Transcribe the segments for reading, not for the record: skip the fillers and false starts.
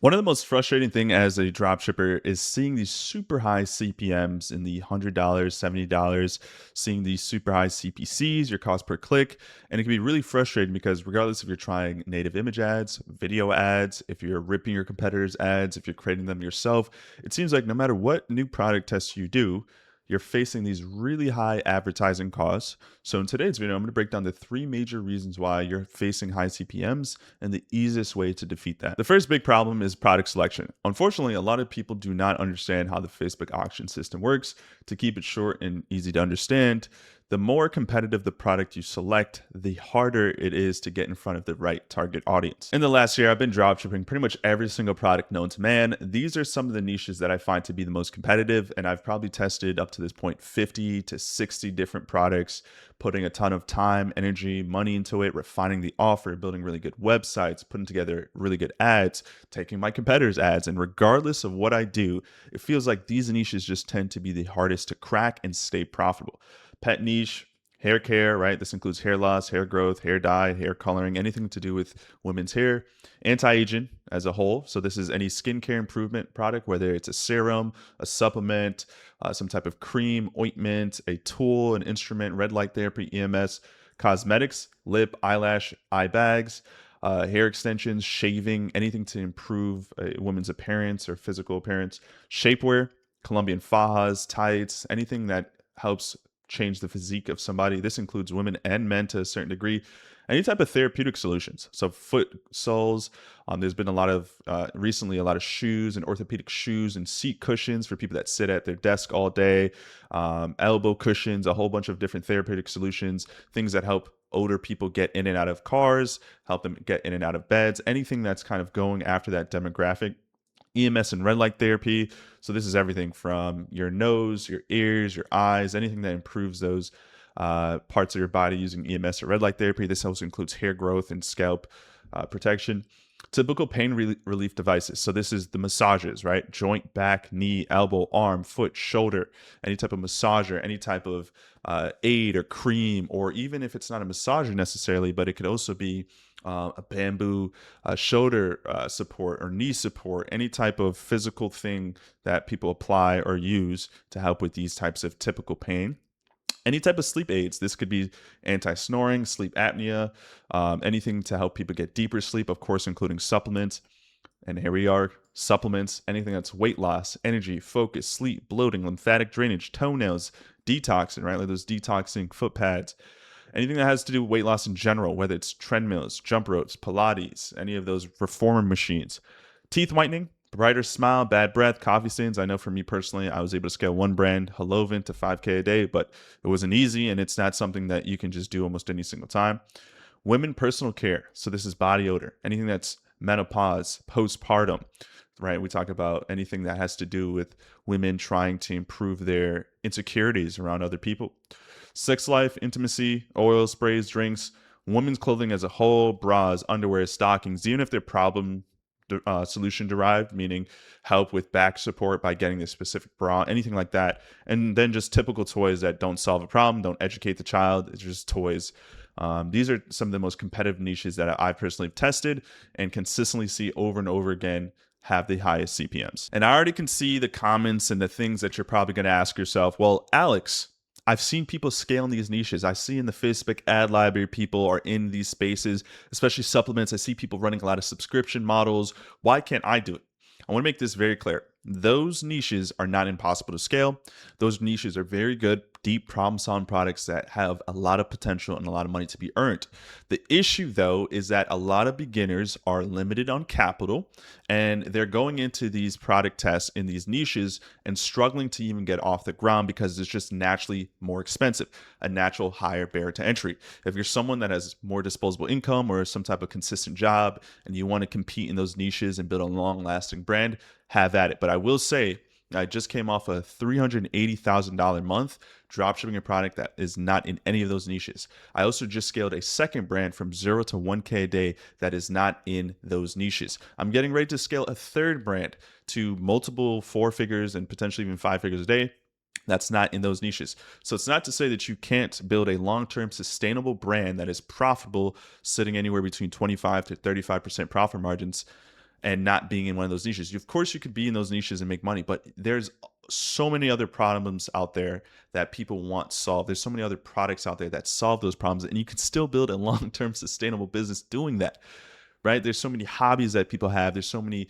One of the most frustrating thing as a dropshipper is seeing these super high CPMs in the $100, $70, seeing these super high CPCs, your cost per click. And it can be really frustrating because regardless if you're trying native image ads, video ads, if you're ripping your competitors' ads, if you're creating them yourself, it seems like no matter what new product test you do, you're facing these really high advertising costs. So in today's video, I'm going to break down the three major reasons why you're facing high CPMs and the easiest way to defeat that. The first big problem is product selection. Unfortunately, a lot of people do not understand how the Facebook auction system works. To keep it short and easy to understand, the more competitive the product you select, the harder it is to get in front of the right target audience. In the last year, I've been dropshipping pretty much every single product known to man. These are some of the niches that I find to be the most competitive, and I've probably tested up to this point 50 to 60 different products, putting a ton of time, energy, money into it, refining the offer, building really good websites, putting together really good ads, taking my competitors' ads. And regardless of what I do, it feels like these niches just tend to be the hardest to crack and stay profitable. Pet niche, hair care, right? This includes hair loss, hair growth, hair dye, hair coloring, anything to do with women's hair. Anti-aging as a whole. So this is any skincare improvement product, whether it's a serum, a supplement, some type of cream, ointment, a tool, an instrument, red light therapy, EMS, cosmetics, lip, eyelash, eye bags, hair extensions, shaving, anything to improve a woman's appearance or physical appearance, shapewear, Colombian fajas, tights, anything that helps change the physique of somebody. This includes women and men to a certain degree. Any type of therapeutic solutions. So foot soles. There's been a lot of recently a lot of shoes and orthopedic shoes and seat cushions for people that sit at their desk all day. Elbow cushions, a whole bunch of different therapeutic solutions. Things that help older people get in and out of cars, help them get in and out of beds. Anything that's kind of going after that demographic. EMS and red light therapy. So this is everything from your nose, your ears, your eyes, anything that improves those parts of your body using EMS or red light therapy. This also includes hair growth and scalp protection. Typical pain relief devices. So this is the massages, right? Joint, back, knee, elbow, arm, foot, shoulder, any type of massager, any type of aid or cream, or even if it's not a massager necessarily, but it could also be a bamboo shoulder support or knee support, any type of physical thing that people apply or use to help with these types of typical pain. Any type of sleep aids. This could be anti-snoring, sleep apnea, anything to help people get deeper sleep, of course, including supplements. And here we are, supplements, anything that's weight loss, energy, focus, sleep, bloating, lymphatic drainage, toenails, detoxing, right? Like those detoxing foot pads. Anything that has to do with weight loss in general, whether it's treadmills, jump ropes, Pilates, any of those reformer machines. Teeth whitening, brighter smile, bad breath, coffee stains. I know for me personally, I was able to scale one brand, Helovin, to 5K a day, but it wasn't easy, and it's not something that you can just do almost any single time. Women personal care. So this is body odor, anything that's menopause, postpartum, right? We talk about anything that has to do with women trying to improve their insecurities around other people. Sex life, intimacy, oil, sprays, drinks, women's clothing as a whole, bras, underwear, stockings, even if they're problem solution derived, meaning help with back support by getting a specific bra, anything like that. And then just typical toys that don't solve a problem, don't educate the child. It's just toys. These are some of the most competitive niches that I personally have tested and consistently see over and over again have the highest CPMs. And I already can see the comments and the things that you're probably going to ask yourself. Well, Alex, I've seen people scale in these niches. I see in the Facebook ad library, people are in these spaces, especially supplements. I see people running a lot of subscription models. Why can't I do it? I want to make this very clear. Those niches are not impossible to scale. Those niches are very good, deep problem-solving products that have a lot of potential and a lot of money to be earned. The issue, though, is that a lot of beginners are limited on capital, and they're going into these product tests in these niches and struggling to even get off the ground because it's just naturally more expensive, a natural higher barrier to entry. If you're someone that has more disposable income or some type of consistent job and you want to compete in those niches and build a long-lasting brand, have at it. But I will say, I just came off a $380,000 month dropshipping a product that is not in any of those niches. I also just scaled a second brand from 0 to 1K a day that is not in those niches. I'm getting ready to scale a third brand to multiple 4 figures and potentially even 5 figures a day. That's not in those niches. So it's not to say that you can't build a long-term sustainable brand that is profitable, sitting anywhere between 25 to 35% profit margins. and not being in one of those niches. Of course, you could be in those niches and make money, but there's so many other problems out there that people want solved. There's so many other products out there that solve those problems, and you can still build a long-term sustainable business doing that. Right? There's so many hobbies that people have. There's so many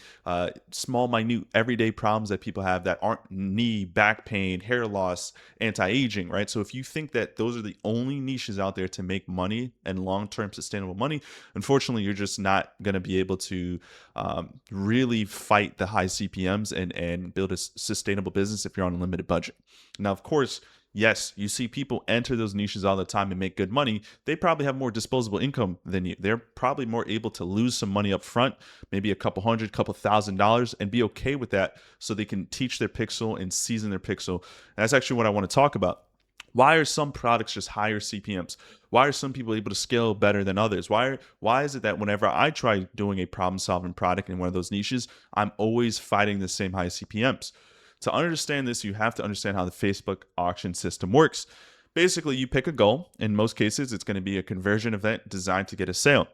small, minute, everyday problems that people have that aren't knee, back pain, hair loss, anti-aging, right? So if you think that those are the only niches out there to make money and long-term sustainable money, unfortunately, you're just not going to be able to really fight the high CPMs and build a sustainable business if you're on a limited budget. Now, of course, yes, you see people enter those niches all the time and make good money. They probably have more disposable income than you. They're probably more able to lose some money up front, maybe a couple hundred, couple $1,000s, and be okay with that so they can teach their pixel and season their pixel. And that's actually what I want to talk about. Why are some products just higher CPMs? Why are some people able to scale better than others? Why is it that whenever I try doing a problem-solving product in one of those niches, I'm always fighting the same high CPMs? To understand this, you have to understand how the Facebook auction system works. Basically, you pick a goal. In most cases, it's going to be a conversion event designed to get a sale.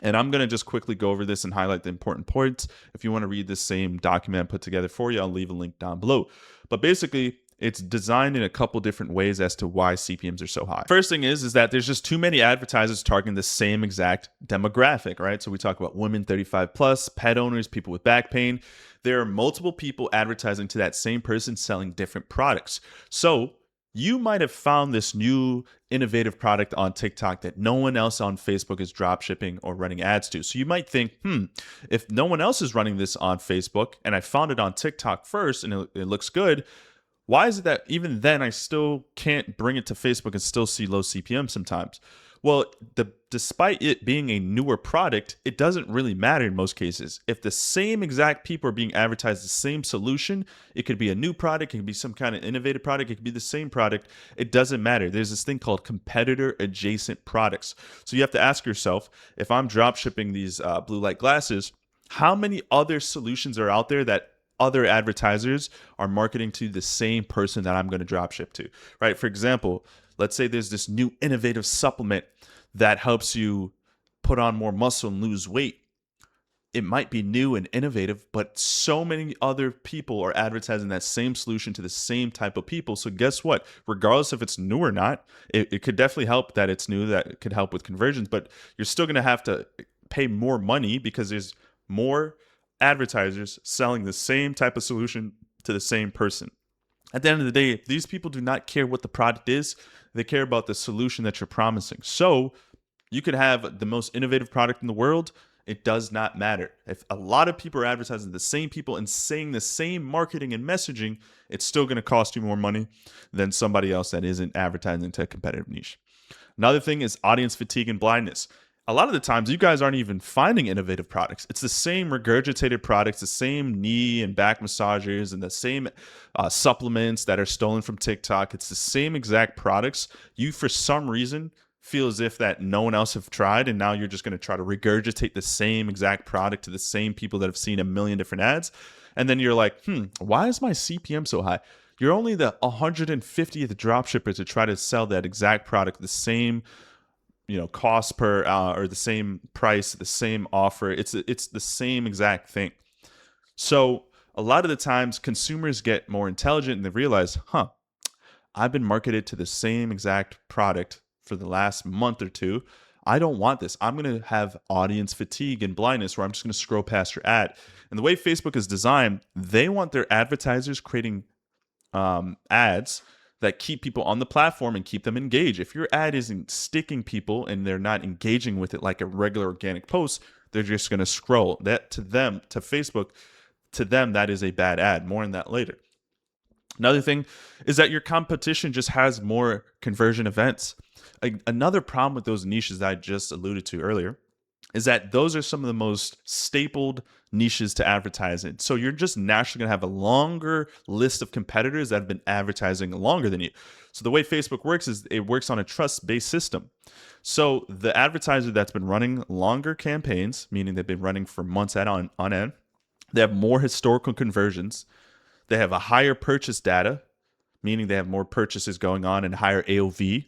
And I'm going to just quickly go over this and highlight the important points. If you want to read this same document I put together for you, I'll leave a link down below. But basically, it's designed in a couple different ways as to why CPMs are so high. First thing is that there's just too many advertisers targeting the same exact demographic, right? So we talk about women 35 plus, pet owners, people with back pain. There are multiple people advertising to that same person selling different products. So you might have found this new innovative product on TikTok that no one else on Facebook is drop shipping or running ads to. So you might think, if no one else is running this on Facebook and I found it on TikTok first and it looks good, why is it that even then I still can't bring it to Facebook and still see low CPM sometimes? Well, despite it being a newer product, it doesn't really matter in most cases. If the same exact people are being advertised the same solution, it could be a new product, it could be some kind of innovative product, it could be the same product. It doesn't matter. There's this thing called competitor adjacent products. So you have to ask yourself, if I'm drop shipping these blue light glasses, how many other solutions are out there that other advertisers are marketing to the same person that I'm going to drop ship to, right? For example, let's say there's this new innovative supplement that helps you put on more muscle and lose weight. It might be new and innovative, but so many other people are advertising that same solution to the same type of people. So guess what? Regardless if it's new or not, it could definitely help that it's new, that it could help with conversions, but you're still going to have to pay more money because there's more advertisers selling the same type of solution to the same person. At the end of the day, these people do not care what the product is. They care about the solution that you're promising. So you could have the most innovative product in the world. It does not matter. If a lot of people are advertising the same people and saying the same marketing and messaging, it's still going to cost you more money than somebody else that isn't advertising to a competitive niche. Another thing is audience fatigue and blindness. A lot of the times you guys aren't even finding innovative products. It's the same regurgitated products, the same knee and back massagers and the same supplements that are stolen from TikTok. It's the same exact products. You, for some reason, feel as if that no one else have tried, and now you're just going to try to regurgitate the same exact product to the same people that have seen a million different ads. And then you're like, why is my CPM so high? You're only the 150th dropshipper to try to sell that exact product, the same cost per or the same price, the same offer. It's the same exact thing. So a lot of the times consumers get more intelligent and they realize, I've been marketed to the same exact product for the last month or two. I don't want this. I'm going to have audience fatigue and blindness where I'm just going to scroll past your ad. And the way Facebook is designed, they want their advertisers creating ads that keep people on the platform and keep them engaged. If your ad isn't sticking people and they're not engaging with it like a regular organic post, they're just going to scroll. That to them, to Facebook, to them, that is a bad ad. More on that later. Another thing is that your competition just has more conversion events. Another problem with those niches that I just alluded to earlier is that those are some of the most stapled niches to advertise in. So you're just naturally going to have a longer list of competitors that have been advertising longer than you. So the way Facebook works is it works on a trust-based system. So the advertiser that's been running longer campaigns, meaning they've been running for months on end, they have more historical conversions, they have a higher purchase data, meaning they have more purchases going on and higher AOV,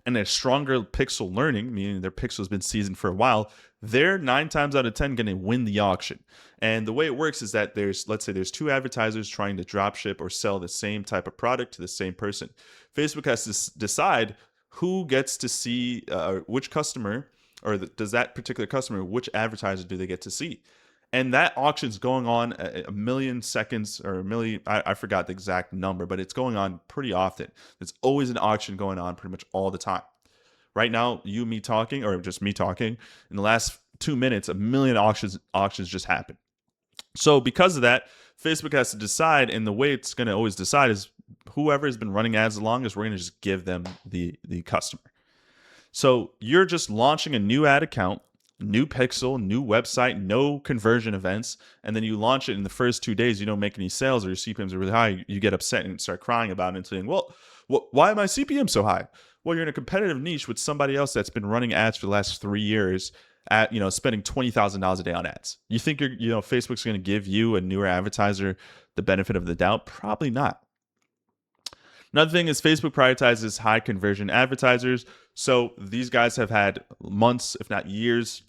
and a stronger pixel learning, meaning their pixel has been seasoned for a while, they're 9 times out of 10 going to win the auction. And the way it works is that let's say there's two advertisers trying to drop ship or sell the same type of product to the same person. Facebook has to decide who gets to see which customer, or does that particular customer, which advertiser do they get to see? And that auction's going on a million seconds or a million, I forgot the exact number, but it's going on pretty often. There's always an auction going on pretty much all the time. Right now, you and me talking, or just me talking, in the last 2 minutes, a million auctions just happened. So because of that, Facebook has to decide, and the way it's going to always decide is whoever has been running ads the longest, we're going to just give them the customer. So you're just launching a new ad account, new pixel, new website, no conversion events, and then you launch it in the first 2 days, you don't make any sales, or your CPMs are really high, you get upset and start crying about it and saying, well, why are my CPM so high? Well, you're in a competitive niche with somebody else that's been running ads for the last 3 years at, spending $20,000 a day on ads. You think Facebook's going to give you, a newer advertiser, the benefit of the doubt? Probably not. Another thing is Facebook prioritizes high conversion advertisers. So these guys have had months, if not years,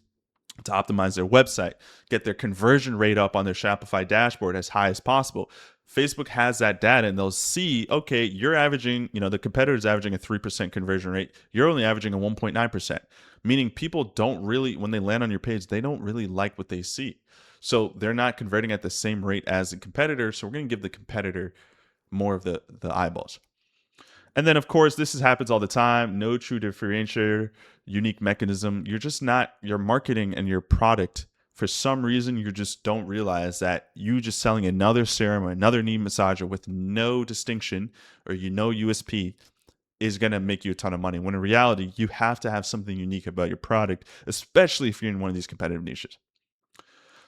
to optimize their website, get their conversion rate up on their Shopify dashboard as high as possible. Facebook has that data, and they'll see, okay, you're averaging, the competitor's averaging a 3% conversion rate. You're only averaging a 1.9%, meaning people don't really, when they land on your page, they don't really like what they see. So they're not converting at the same rate as the competitor. So we're going to give the competitor more of the eyeballs. And then, of course, happens all the time. No true differentiator, unique mechanism. You're just not, your marketing and your product, for some reason, you just don't realize that you just selling another serum or another knee massager with no distinction or USP is going to make you a ton of money. When in reality, you have to have something unique about your product, especially if you're in one of these competitive niches.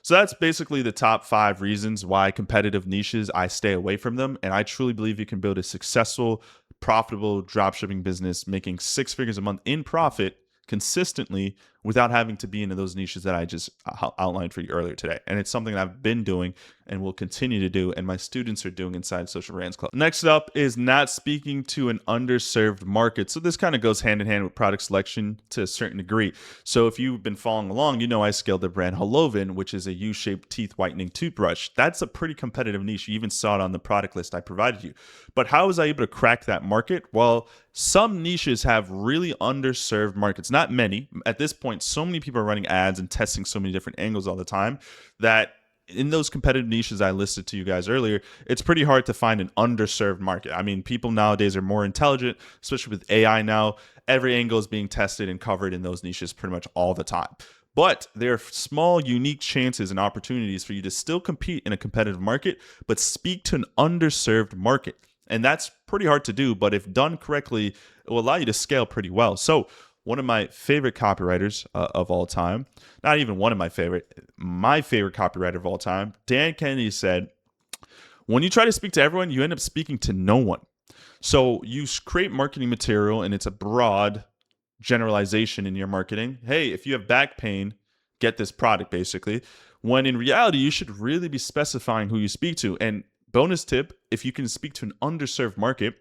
So that's basically the top 5 reasons why competitive niches, I stay away from them. And I truly believe you can build a successful, profitable dropshipping business, making 6 figures a month in profit consistently without having to be into those niches that I just outlined for you earlier today. And it's something that I've been doing and will continue to do, and my students are doing inside Social Brands Club. Next up is not speaking to an underserved market. So this kind of goes hand in hand with product selection to a certain degree. So if you've been following along, I scaled the brand Holovin, which is a U-shaped teeth whitening toothbrush. That's a pretty competitive niche. You even saw it on the product list I provided you. But how was I able to crack that market? Well, some niches have really underserved markets. Not many. At this point, so many people are running ads and testing so many different angles all the time that in those competitive niches I listed to you guys earlier, it's pretty hard to find an underserved market. I mean, people nowadays are more intelligent, especially with AI now. Every angle is being tested and covered in those niches pretty much all the time. But there are small, unique chances and opportunities for you to still compete in a competitive market, but speak to an underserved market. And that's pretty hard to do, but if done correctly, it will allow you to scale pretty well. So one of my favorite copywriters of all time, not even one of my favorite copywriter of all time, Dan Kennedy said, when you try to speak to everyone, you end up speaking to no one. So you create marketing material, and it's a broad generalization in your marketing. Hey, if you have back pain, get this product, basically. When in reality, you should really be specifying who you speak to. And bonus tip, if you can speak to an underserved market,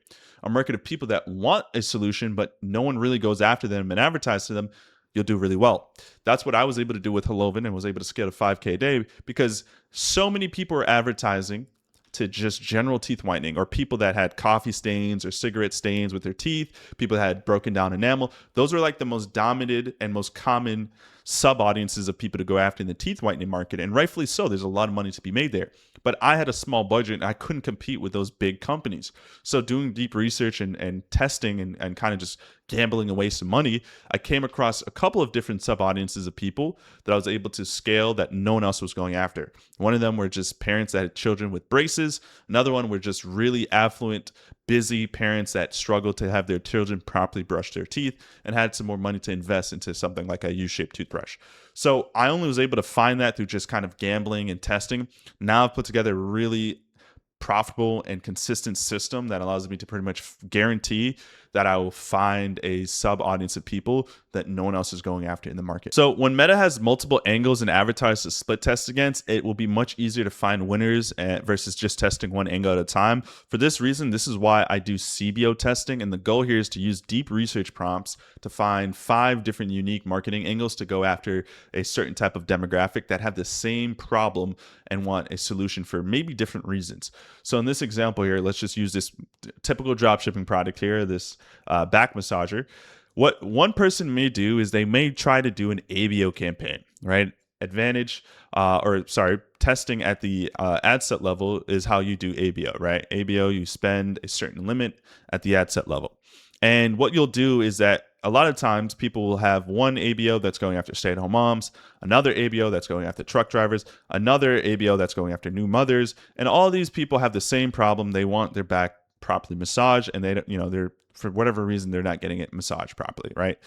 a market of people that want a solution, but no one really goes after them and advertise to them, you'll do really well. That's what I was able to do with Holovin, and was able to scale to 5K a day because so many people are advertising to just general teeth whitening, or people that had coffee stains or cigarette stains with their teeth, people that had broken down enamel. Those are like the most dominant and most common sub-audiences of people to go after in the teeth whitening market. And rightfully so, there's a lot of money to be made there. But I had a small budget and I couldn't compete with those big companies. So doing deep research and testing and kind of just gambling away some money, I came across a couple of different sub-audiences of people that I was able to scale that no one else was going after. One of them were just parents that had children with braces. Another one were just really affluent, busy parents that struggled to have their children properly brush their teeth and had some more money to invest into something like a U-shaped toothbrush. So I only was able to find that through just kind of gambling and testing. Now I've put together a really profitable and consistent system that allows me to pretty much guarantee that I will find a sub audience of people that no one else is going after in the market. So when Meta has multiple angles and advertisers to split test against, it will be much easier to find winners versus just testing one angle at a time. For this reason, this is why I do CBO testing. And the goal here is to use deep research prompts to find 5 different unique marketing angles to go after a certain type of demographic that have the same problem and want a solution for maybe different reasons. So in this example here, let's just use this typical dropshipping product here, this back massager. What one person may do is they may try to do an ABO campaign, right? Testing at the ad set level is how you do ABO, right? ABO, you spend a certain limit at the ad set level. And what you'll do is that a lot of times people will have one ABO that's going after stay-at-home moms, another ABO that's going after truck drivers, another ABO that's going after new mothers, and all these people have the same problem. They want their back properly massaged, and they're for whatever reason they're not getting it massaged properly, right?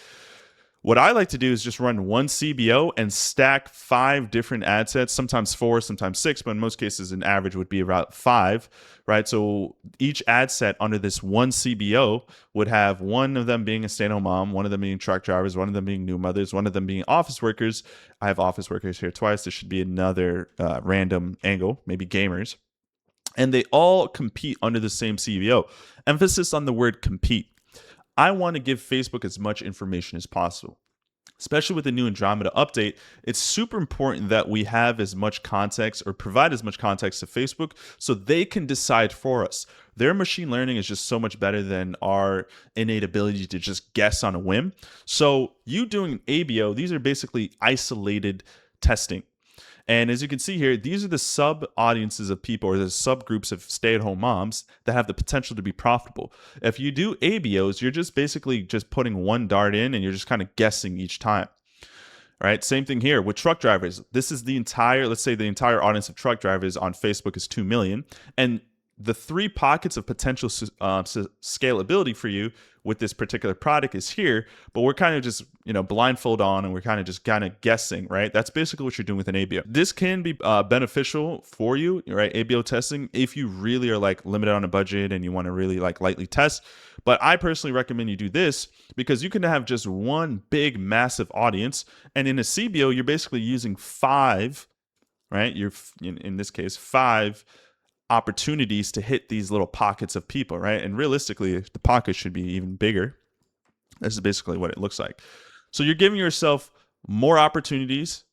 What I like to do is just run one CBO and stack 5 different ad sets, sometimes 4, sometimes 6, but in most cases, an average would be about 5, right? So each ad set under this one CBO would have one of them being a stay-at-home mom, one of them being truck drivers, one of them being new mothers, one of them being office workers. I have office workers here twice. There should be another random angle, maybe gamers. And they all compete under the same CBO. Emphasis on the word compete. I want to give Facebook as much information as possible. Especially with the new Andromeda update, it's super important that we have as much context or provide as much context to Facebook so they can decide for us. Their machine learning is just so much better than our innate ability to just guess on a whim. So you doing ABO, these are basically isolated testing. And as you can see here, these are the sub audiences of people or the subgroups of stay-at-home moms that have the potential to be profitable. If you do ABOs, you're just basically just putting one dart in and you're just kind of guessing each time. All right, same thing here with truck drivers. This is let's say the entire audience of truck drivers on Facebook is 2 million. And the 3 pockets of potential scalability for you with this particular product is here, but we're kind of just, blindfold on and we're kind of guessing, right? That's basically what you're doing with an ABO. This can be beneficial for you, right? ABO testing, if you really are like limited on a budget and you want to really like lightly test. But I personally recommend you do this because you can have just one big, massive audience. And in a CBO, you're basically using 5, right? You're in this case, 5 opportunities to hit these little pockets of people, right? And realistically, the pocket should be even bigger. This is basically what it looks like. So you're giving yourself more opportunities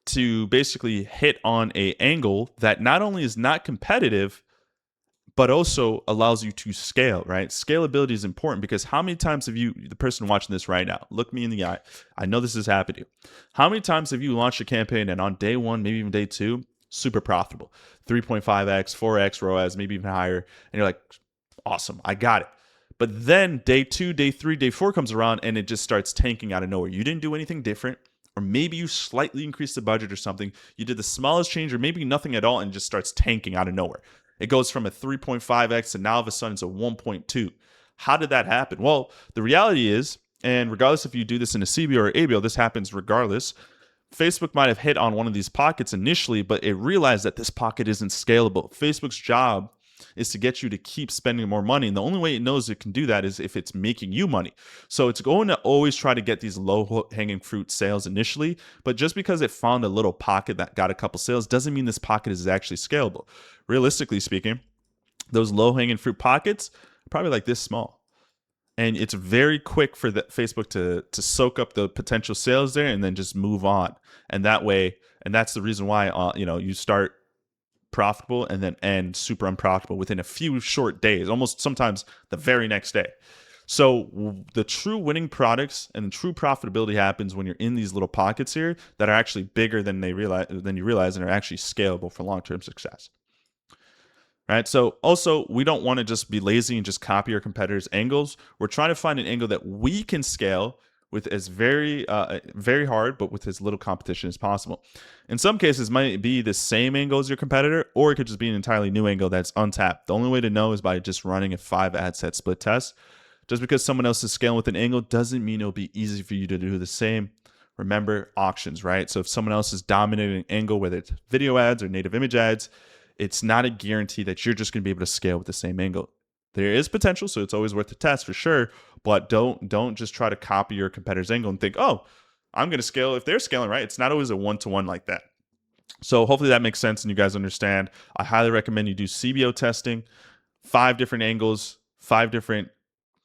to basically hit on a angle that not only is not competitive, but also allows you to scale, right? Scalability is important because how many times have you, the person watching this right now, look me in the eye. I know this has happened to you. How many times have you launched a campaign and on day 1, maybe even day 2, super profitable, 3.5x, 4x ROAS, maybe even higher. And you're like, awesome, I got it. But then day 2, day 3, day 4 comes around and it just starts tanking out of nowhere. You didn't do anything different, or maybe you slightly increased the budget or something. You did the smallest change or maybe nothing at all and it just starts tanking out of nowhere. It goes from a 3.5x to now all of a sudden it's a 1.2. How did that happen? Well, the reality is, and regardless if you do this in a CBO or ABO, this happens regardless. Facebook might have hit on one of these pockets initially, but it realized that this pocket isn't scalable. Facebook's job is to get you to keep spending more money. And the only way it knows it can do that is if it's making you money. So it's going to always try to get these low-hanging fruit sales initially. But just because it found a little pocket that got a couple sales doesn't mean this pocket is actually scalable. Realistically speaking, those low-hanging fruit pockets are probably like this small. And it's very quick for the Facebook to soak up the potential sales there and then just move on. And that way, and that's the reason why you start profitable and then end super unprofitable within a few short days, almost sometimes the very next day. So the true winning products and the true profitability happens when you're in these little pockets here that are actually bigger than you realize and are actually scalable for long-term success. Right. So also, we don't want to just be lazy and just copy our competitors' angles. We're trying to find an angle that we can scale with as very hard, but with as little competition as possible. In some cases, it might be the same angle as your competitor, or it could just be an entirely new angle that's untapped. The only way to know is by just running a 5 ad set split test. Just because someone else is scaling with an angle doesn't mean it'll be easy for you to do the same. Remember auctions, right? So if someone else is dominating an angle, whether it's video ads or native image ads, it's not a guarantee that you're just going to be able to scale with the same angle. There is potential, so it's always worth the test for sure. But don't just try to copy your competitor's angle and think, oh, I'm going to scale. If they're scaling right, it's not always a one-to-one like that. So hopefully that makes sense and you guys understand. I highly recommend you do CBO testing, 5 different angles, 5 different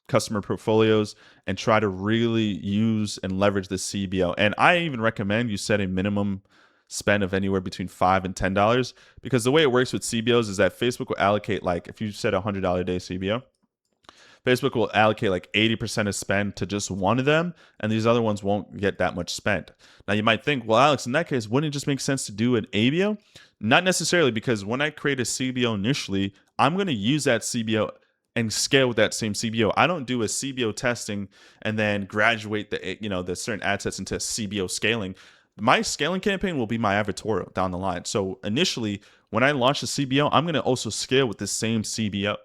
customer portfolios, and try to really use and leverage the CBO. And I even recommend you set a minimum spend of anywhere between $5 and $10, because the way it works with CBOs is that Facebook will allocate, like if you set a $100 a day CBO, Facebook will allocate like 80% of spend to just one of them, and these other ones won't get that much spent. Now, you might think, well, Alex, in that case, wouldn't it just make sense to do an ABO? Not necessarily, because when I create a CBO initially, I'm going to use that CBO and scale with that same CBO. I don't do a CBO testing and then graduate the certain ad sets into CBO scaling. My scaling campaign will be my advertorial down the line. So initially, when I launch the CBO, I'm going to also scale with the same CBO.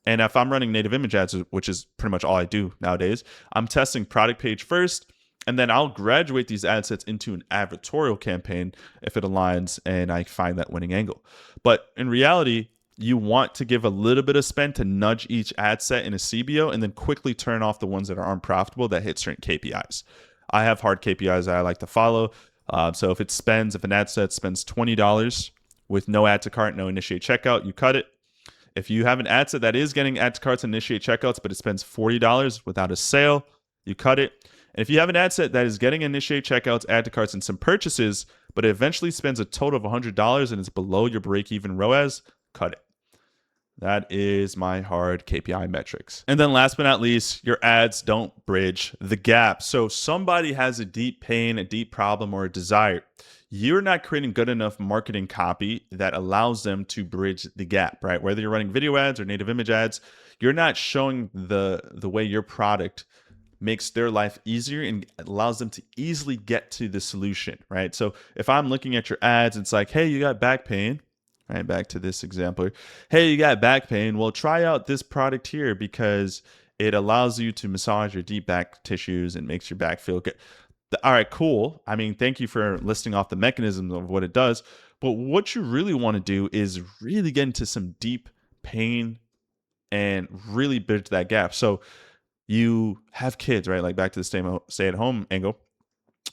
And if I'm running native image ads, which is pretty much all I do nowadays, I'm testing product page first, and then I'll graduate these ad sets into an advertorial campaign if it aligns and I find that winning angle. But in reality, you want to give a little bit of spend to nudge each ad set in a CBO and then quickly turn off the ones that are unprofitable that hit certain KPIs. I have hard KPIs that I like to follow. So if an ad set spends $20 with no add to cart, no initiate checkout, you cut it. If you have an ad set that is getting add to carts and initiate checkouts, but it spends $40 without a sale, you cut it. And if you have an ad set that is getting initiate checkouts, add to carts, and some purchases, but it eventually spends a total of $100 and it's below your break-even ROAS, cut it. That is my hard KPI metrics. And then last but not least, your ads don't bridge the gap. So somebody has a deep pain, a deep problem, or a desire. You're not creating good enough marketing copy that allows them to bridge the gap, right? Whether you're running video ads or native image ads, you're not showing the way your product makes their life easier and allows them to easily get to the solution, right? So if I'm looking at your ads, it's like, hey, you got back pain, right? Back to this example. Hey, you got back pain. Well, try out this product here because it allows you to massage your deep back tissues and makes your back feel good. All right, cool. I mean, thank you for listing off the mechanisms of what it does. But what you really want to do is really get into some deep pain and really bridge that gap. So you have kids, right? Like back to the stay-at-home angle,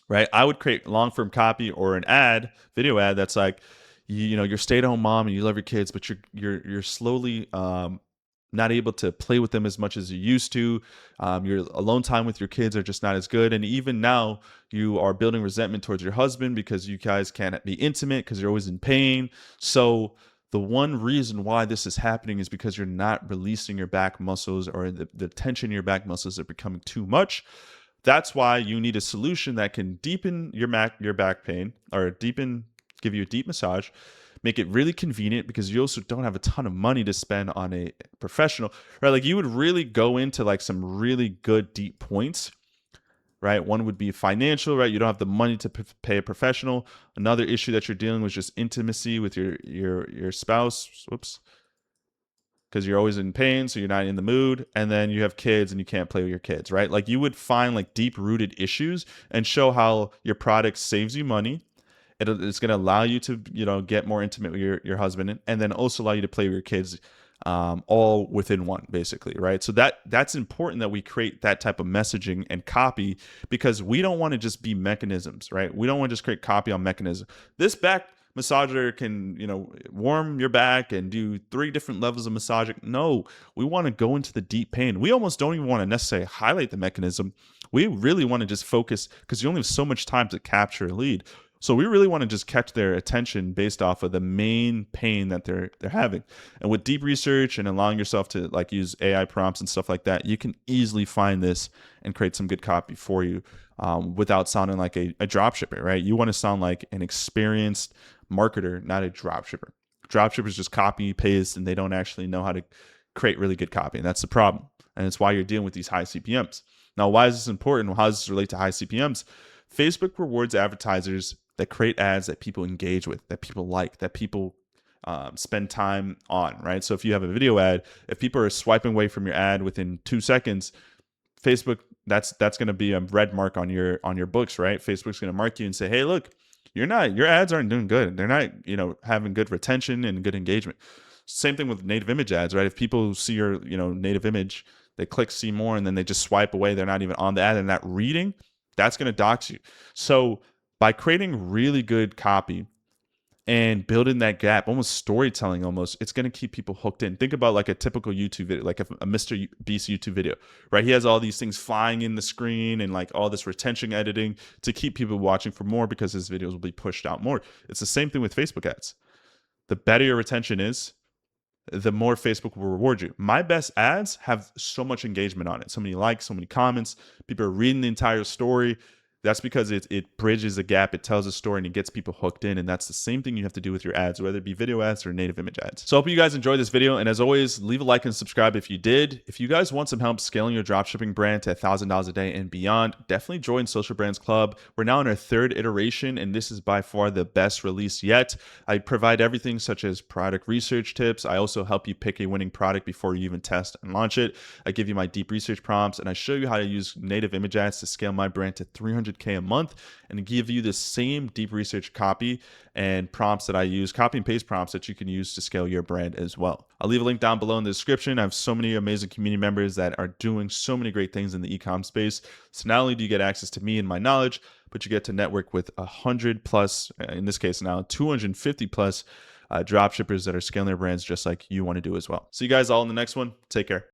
right? I would create long-form copy or an ad, video ad that's like, you're stay-at-home mom and you love your kids, but you're slowly not able to play with them as much as you used to. Your alone time with your kids are just not as good. And even now you are building resentment towards your husband because you guys can't be intimate because you're always in pain. So the one reason why this is happening is because you're not releasing your back muscles, or the tension in your back muscles are becoming too much. That's why you need a solution that can deepen your back pain, or give you a deep massage, make it really convenient, because you also don't have a ton of money to spend on a professional, right? Like you would really go into like some really good deep points, right? One would be financial, right? You don't have the money to pay a professional. Another issue that you're dealing with is just intimacy with your spouse. Whoops. Because you're always in pain, so you're not in the mood. And then you have kids and you can't play with your kids, right? Like you would find like deep-rooted issues and show how your product saves you money. It's going to allow you to, get more intimate with your husband, and then also allow you to play with your kids, all within one, basically, right? So that's important that we create that type of messaging and copy, because we don't want to just be mechanisms, right? We don't want to just create copy on mechanism. This back massager can, warm your back and do 3 different levels of massaging. No, we want to go into the deep pain. We almost don't even want to necessarily highlight the mechanism. We really want to just focus, because you only have so much time to capture a lead. So we really want to just catch their attention based off of the main pain that they're having. And with deep research and allowing yourself to like use AI prompts and stuff like that, you can easily find this and create some good copy for you, without sounding like a dropshipper, right? You want to sound like an experienced marketer, not a dropshipper. Dropshippers just copy, paste, and they don't actually know how to create really good copy. And that's the problem. And it's why you're dealing with these high CPMs. Now, why is this important? How does this relate to high CPMs? Facebook rewards advertisers that create ads that people engage with, that people like, that people spend time on, right? So if you have a video ad, if people are swiping away from your ad within 2 seconds, Facebook, that's going to be a red mark on your books, right? Facebook's going to mark you and say, hey, look, your ads aren't doing good. They're not, having good retention and good engagement. Same thing with native image ads, right? If people see your, native image, they click see more and then they just swipe away, they're not even on the ad and not reading, that's going to dox you. So by creating really good copy and building that gap, almost storytelling almost, it's going to keep people hooked in. Think about like a typical YouTube video, like a Mr. Beast YouTube video, right? He has all these things flying in the screen and like all this retention editing to keep people watching for more because his videos will be pushed out more. It's the same thing with Facebook ads. The better your retention is, the more Facebook will reward you. My best ads have so much engagement on it. So many likes, so many comments. People are reading the entire story. That's because it bridges a gap, it tells a story, and it gets people hooked in. And that's the same thing you have to do with your ads, whether it be video ads or native image ads. So I hope you guys enjoyed this video. And as always, leave a like and subscribe if you did. If you guys want some help scaling your dropshipping brand to $1,000 a day and beyond, definitely join Social Brands Club. We're now in our 3rd iteration, and this is by far the best release yet. I provide everything such as product research tips. I also help you pick a winning product before you even test and launch it. I give you my deep research prompts, and I show you how to use native image ads to scale my brand to $300K a month and give you the same deep research copy and prompts that I use, copy and paste prompts that you can use to scale your brand as well. I'll leave a link down below in the description. I have so many amazing community members that are doing so many great things in the e-com space. So not only do you get access to me and my knowledge, but you get to network with 100 plus, in this case now 250 plus dropshippers that are scaling their brands just like you want to do as well. See you guys all in the next one. Take care.